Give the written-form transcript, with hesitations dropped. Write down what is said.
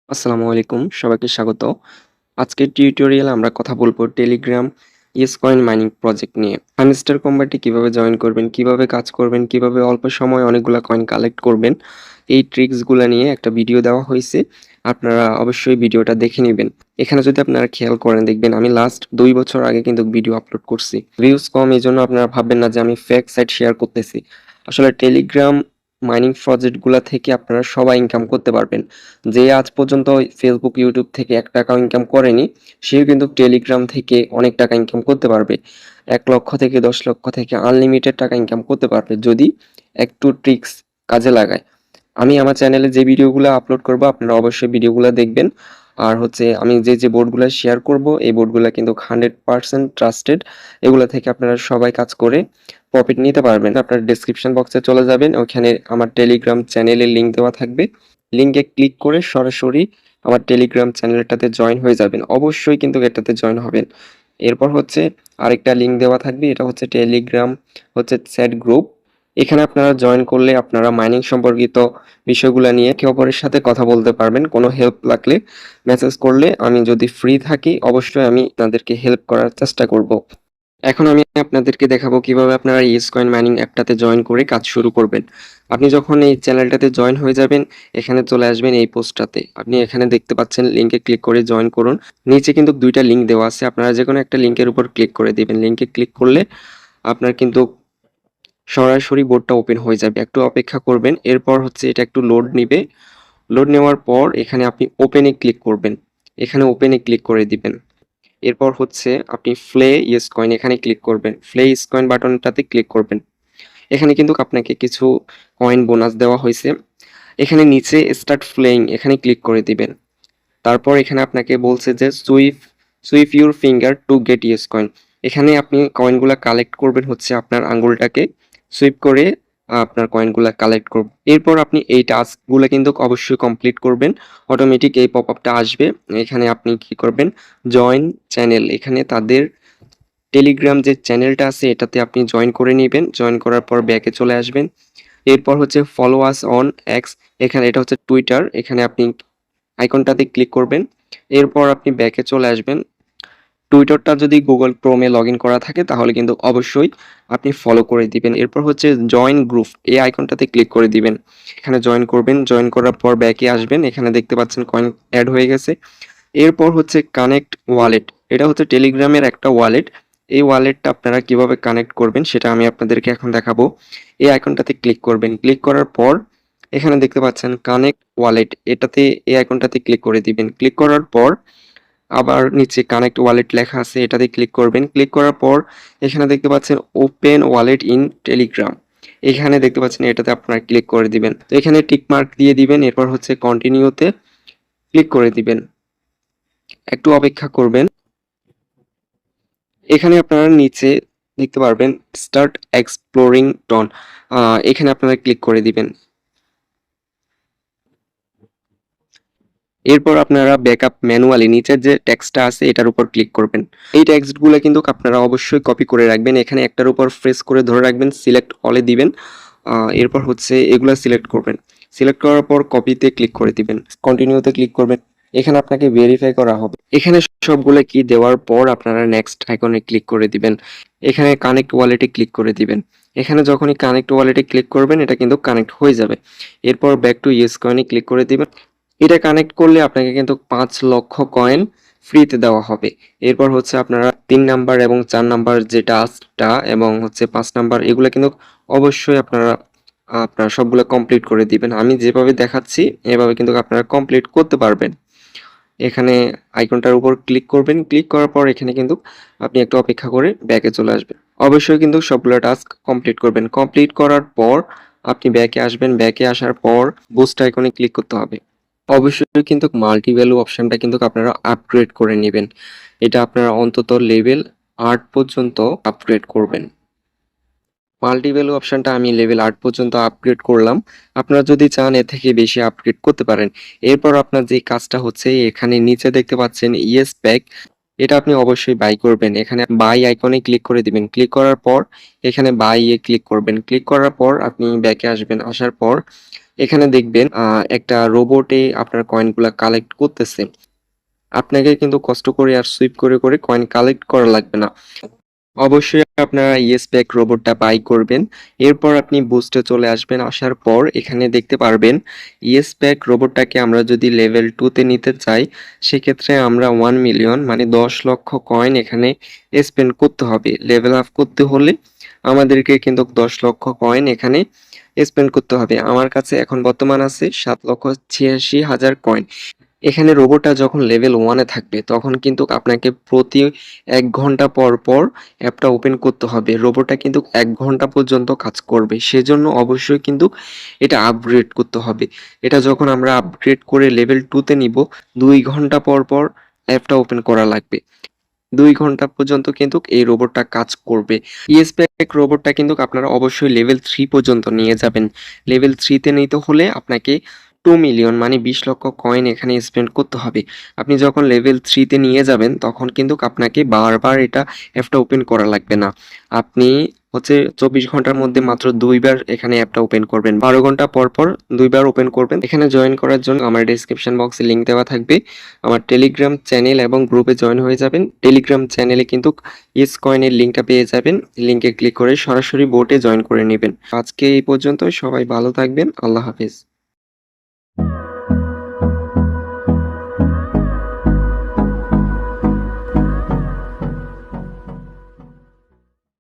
আসসালামু আলাইকুম, সবাইকে স্বাগত। আজকের টিউটোরিয়ালে আমরা কথা বলবো টেলিগ্রাম ইয়েসকয়েন মাইনিং প্রজেক্ট নিয়ে। হামস্টার কম্বাটে কিভাবে জয়েন করবেন, কিভাবে কাজ করবেন, কিভাবে অল্প সময়ে অনেকগুলা কয়েন কালেক্ট করবেন, এই ট্রিক্সগুলা নিয়ে একটা ভিডিও দেওয়া হয়েছে। আপনারা অবশ্যই ভিডিওটা দেখে নিবেন। এখানে যদি আপনারা খেয়াল করেন দেখবেন আমি লাস্ট 2 বছর আগে কিন্তু ভিডিও আপলোড করছি। ভিউজ কম এজন্য আপনারা ভাববেন না যে আমি ফেক সাইট শেয়ার করতেছি। আসলে টেলিগ্রাম মাইনিং প্রজেক্টগুলা থেকে আপনারা সবাই ইনকাম করতে পারবেন। যে আজ পর্যন্ত ফেসবুক, ইউটিউব থেকে ১ টাকাও ইনকাম করেনি, সেও কিন্তু টেলিগ্রাম থেকে অনেক টাকা ইনকাম করতে পারবে। ১ লক্ষ থেকে ১০ লক্ষ থেকে আনলিমিটেড টাকা ইনকাম করতে পারবে যদি একটু ট্রিক্স কাজে লাগায়। আমি আমার চ্যানেলে যে ভিডিওগুলো আপলোড করব আপনারা অবশ্যই ভিডিওগুলো দেখবেন। আর হচ্ছে আমি যে বোর্ডগুলো শেয়ার করব এই বোর্ডগুলো কিন্তু 100% ট্রাস্টেড। এগুলো থেকে আপনারা সবাই কাজ করে প্রফিট নিতে পারবেন। আপনারা ডেসক্রিপশন বক্সে চলে যাবেন, ওখানে আমার টেলিগ্রাম চ্যানেলের লিংক দেওয়া থাকবে। লিংকে ক্লিক করে সরাসরি আমার টেলিগ্রাম চ্যানেলটাতে জয়েন হয়ে যাবেন। অবশ্যই কিন্তু এটাতে জয়েন হবেন। এরপর হচ্ছে আরেকটা লিংক দেওয়া থাকবে, এটা হচ্ছে টেলিগ্রাম চ্যাট গ্রুপ। এখানে আপনারা জয়েন করলে আপনারা মাইনিং সম্পর্কিত বিষয়গুলো নিয়ে একে অপরের সাথে কথা বলতে পারবেন। কোনো হেল্প লাগলে মেসেজ করলে আমি যদি ফ্রি থাকি অবশ্যই আমি আপনাদেরকে হেল্প করার চেষ্টা করব। এখন আমি আপনাদেরকে দেখাবো কিভাবে আপনারা ইয়েসকয়েন মাইনিং অ্যাপটাতে জয়েন করে কাজ শুরু করবেন। আপনি যখন এই চ্যানেলটাতে জয়েন হয়ে যাবেন, এখানে চলে আসবেন এই পোস্টটাতে। আপনি এখানে দেখতে পাচ্ছেন লিংকে ক্লিক করে জয়েন করুন। নিচে কিন্তু ২ টা লিংক দেওয়া আছে। আপনারা যেকোনো একটা লিংকের উপর ক্লিক করে দিবেন। লিংকে ক্লিক করলে আপনার কিন্তু সরাসরি বোর্ডটা ওপেন হয়ে যাবে। একটু অপেক্ষা করবেন। এরপর হচ্ছে এটা একটু লোড নিবে। লোড নেওয়ার পর এখানে আপনি ওপেনে ক্লিক করবেন। এখানে ওপেনে ক্লিক করে দিবেন। এরপর হচ্ছে আপনি ফ্লে ইয়েসকয়েন এখানে ক্লিক করবেন। ফ্লে ইয়েসকয়েন বাটনটাতে ক্লিক করবেন। এখানে কিন্তু আপনাকে কিছু কয়েন বোনাস দেওয়া হয়েছে। এখানে নিচে স্টার্ট ফ্লেইং এখানে ক্লিক করে দিবেন। তারপর এখানে আপনাকে বলছে যে sweep your finger to get yes coin. এখানে আপনি কয়েনগুলা কালেক্ট করবেন হচ্ছে আপনার আঙ্গুলটাকে সুইপ করে আপনার কয়েনগুলা কালেক্ট করবেন। এরপর আপনি এই টাস্কগুলো কিন্তু অবশ্যই কমপ্লিট করবেন। অটোমেটিক এই পপআপটা আসবে। এখানে আপনি কি করবেন, জয়েন চ্যানেল, এখানে তাদের টেলিগ্রাম যে চ্যানেলটা আছে এটাতে আপনি জয়েন করে নিবেন। জয়েন করার পর ব্যাকে চলে আসবেন। এরপর হচ্ছে ফলো আস অন এক্স, এখানে এটা হচ্ছে টুইটার, এখানে আপনি আইকনটাতে ক্লিক করবেন। এরপর আপনি ব্যাকে চলে আসবেন। টুইটারটা যদি গুগল ক্রোমে লগইন করা থাকে তাহলে কিন্তু অবশ্যই আপনি ফলো করে দিবেন। এরপর হচ্ছে জয়েন গ্রুপ, এই আইকনটাতে ক্লিক করে দিবেন। এখানে জয়েন করবেন। জয়েন করার পর ব্যাকে আসবেন। এখানে দেখতে পাচ্ছেন কয়েন অ্যাড হয়ে গেছে। এরপর হচ্ছে কানেক্ট ওয়ালেট, এটা হচ্ছে টেলিগ্রামের একটা ওয়ালেট। এই ওয়ালেটটা আপনারা কিভাবে কানেক্ট করবেন সেটা আমি আপনাদেরকে এখন দেখাবো। এই আইকনটাতে ক্লিক করবেন। ক্লিক করার পর এখানে দেখতে পাচ্ছেন কানেক্ট ওয়ালেট, এটাতে এই আইকনটাতে ক্লিক করে দিবেন। ক্লিক করার পর আবার নিচে কানেক্ট ওয়ালেট লেখা আছে, এটাতে ক্লিক করবেন। ক্লিক করার পর এখানে দেখতে পাচ্ছেন ওপেন ওয়ালেট ইন টেলিগ্রাম, এখানে দেখতে পাচ্ছেন এটাতে আপনারা ক্লিক করে দিবেন। তো এখানে টিক মার্ক দিয়ে দিবেন। এরপর হচ্ছে কন্টিনিউতে ক্লিক করে দিবেন। একটু অপেক্ষা করবেন। এখানে আপনারা নিচে দেখতে পারবেন স্টার্ট এক্সপ্লোরিং টন, এখানে আপনারা ক্লিক করে দিবেন। এরপর আপনারা ব্যাকআপ ম্যানুয়ালি নিচের যে টেক্সটটা আছে এটার উপর ক্লিক করবেন। এই টেক্সটগুলো কিন্তু আপনারা অবশ্যই কপি করে রাখবেন। এখানে একটার উপর প্রেস করে ধরে রাখবেন, সিলেক্ট অলে দিবেন। এরপর হচ্ছে এগুলা সিলেক্ট করবেন। সিলেক্ট করার পর কপিতে ক্লিক করে দিবেন। কন্টিনিউতে ক্লিক করবেন। এখানে আপনাকে ভেরিফাই করা হবে। এখানে সবগুলো কি দেওয়ার পর আপনারা নেক্সট আইকনে ক্লিক করে দিবেন। এখানে কানেক্ট ওয়ালেটে ক্লিক করে দিবেন। এখানে যখনই কানেক্ট ওয়ালেটে ক্লিক করবেন এটা কিন্তু কানেক্ট হয়ে যাবে। এরপর ব্যাক টু ইয়েসকয়েনে ক্লিক করে দিবেন। এটা কানেক্ট করলে আপনাকে কিন্তু ৫ লক্ষ কয়েন ফ্রিতে দেওয়া হবে। এরপর হচ্ছে আপনারা ৩ নাম্বার এবং ৪ নাম্বার যে টাস্কটা এবং হচ্ছে ৫ নাম্বার এগুলো কিন্তু অবশ্যই আপনারা সবগুলো কমপ্লিট করে দিবেন। আমি যেভাবে দেখাচ্ছি এভাবে কিন্তু আপনারা কমপ্লিট করতে পারবেন। এখানে আইকনটার উপর ক্লিক করবেন। ক্লিক করার পর এখানে কিন্তু আপনি একটু অপেক্ষা করে ব্যাকে চলে আসবেন। অবশ্যই কিন্তু সবগুলো টাস্ক কমপ্লিট করবেন। কমপ্লিট করার পর আপনি ব্যাকে আসবেন। ব্যাকে আসার পর বুস্ট আইকনে ক্লিক করতে হবে। অবশ্যই কিন্তু মাল্টি ভ্যালু অপশনটা কিন্তু আপনারা আপগ্রেড করে নেবেন। এটা আপনারা অন্তত লেভেল ৮ পর্যন্ত আপগ্রেড করবেন। মাল্টি ভ্যালু অপশনটা আমি লেভেল ৮ পর্যন্ত আপগ্রেড করলাম। আপনারা যদি চান এর থেকে বেশি আপগ্রেড করতে পারেন। এরপর আপনার যে কাজটা হচ্ছে এখানে নিচে দেখতে পাচ্ছেন ইয়েস ব্যাক, এটা আপনি অবশ্যই বাই করবেন। এখানে বাই আইকনে ক্লিক করে দিবেন। ক্লিক করার পর এখানে বাই এ ক্লিক করবেন। ক্লিক করার পর আপনি ব্যাকে আসবেন। আসার পর এখানে দেখবেন একটা রোবটে আপনার কয়েনগুলা কালেক্ট করতেছে। আপনাকে কিন্তু কষ্ট করে আর সুইপ করে কয়েন কালেক্ট করা লাগবে না। অবশ্যই আপনারা ইয়েসপ্যাক রোবটটা বাই করবেন। এরপর আপনি বুস্টে চলে আসবেন। আসার পর এখানে দেখতে পারবেন ইয়েসপ্যাক রোবটটাকে আমরা যদি লেভেল 2 তে নিতে চাই, সেক্ষেত্রে আমরা 1 মিলিয়ন মানে 10 লক্ষ কয়েন এখানে স্পেন্ড করতে হবে। লেভেল আপ করতে হলে আমাদেরকে কিন্তু 10 লক্ষ কয়েন এখানে স্পেন্ড করতে হবে। আমার কাছে এখন বর্তমান আছে 7,86,000 কয়েন। এখানে রোবটটা যখন লেভেল 1 এ থাকবে তখন কিন্তু আপনাকে প্রতি 1 ঘন্টা পর অ্যাপটা ওপেন করতে হবে। রোবটটা কিন্তু 1 ঘন্টা পর্যন্ত কাজ করবে। সেজন্য অবশ্যই কিন্তু এটা আপগ্রেড করতে হবে। এটা যখন আমরা আপগ্রেড করে লেভেল 2 তে নিব, 2 ঘন্টা পর অ্যাপটা ওপেন করা লাগবে। 2 ঘন্টা পর্যন্ত কিন্তু এই রোবটটা কাজ করবে। ইএসপ্যাক রোবটটা কিন্তু আপনারা অবশ্যই লেভেল 3 পর্যন্ত নিয়ে যাবেন। লেভেল 3 তে নিতে হলে আপনাকে 2 মিলিয়ন মানে 20 লক্ষ কয়েন এখানে স্পেন্ড করতে হবে। আপনি যখন লেভেল 3 তে নিয়ে যাবেন তখন কিন্তু আপনাকে বারবার এটা অ্যাপটা ওপেন করা লাগবে না। আপনি 24 ঘন্টার মধ্যে মাত্র 2 বার এখানে অ্যাপটা ওপেন করবেন। 12 ঘন্টা পর 2 বার ওপেন করবেন। এখানে জয়েন করার জন্য আমার ডেসক্রিপশন বক্সে লিংক দেওয়া থাকবে। আমার টেলিগ্রাম চ্যানেল এবং গ্রুপে জয়েন হয়ে যাবেন। টেলিগ্রাম চ্যানেলে কিন্তু ইয়েস কয়েনের লিংকটা পেয়ে যাবেন। লিংকে ক্লিক করে সরাসরি বোটে জয়েন করে নেবেন। আজকে এই পর্যন্ত, সবাই ভালো থাকবেন। আল্লাহ হাফেজ।